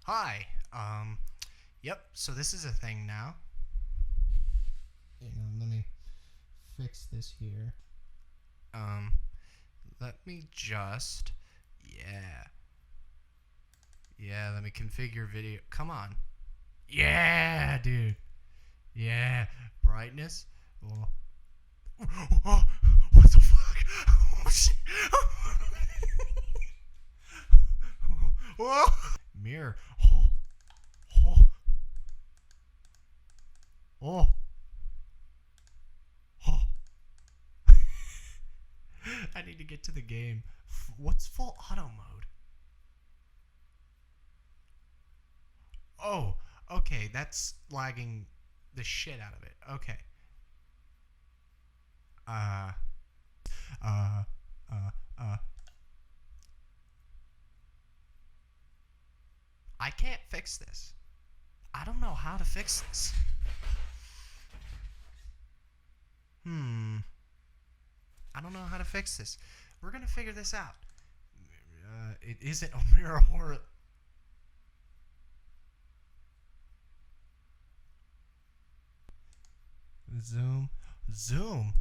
Hi. Yep. So this is a thing now. Hang on, let me fix this here. Let me just. Yeah. Yeah. Let me configure video. Come on. Yeah, dude. Yeah. Brightness. Oh. Oh, what the fuck? Oh shit. Oh. Mirror. Oh. Oh. Oh. Oh. I need to get to the game. What's full auto mode? Oh, okay. That's lagging the shit out of it. Okay. Uh, uh, uh, uh. I can't fix this. I don't know how to fix this. I don't know how to fix this. We're gonna figure this out. It isn't a mirror horror. Zoom.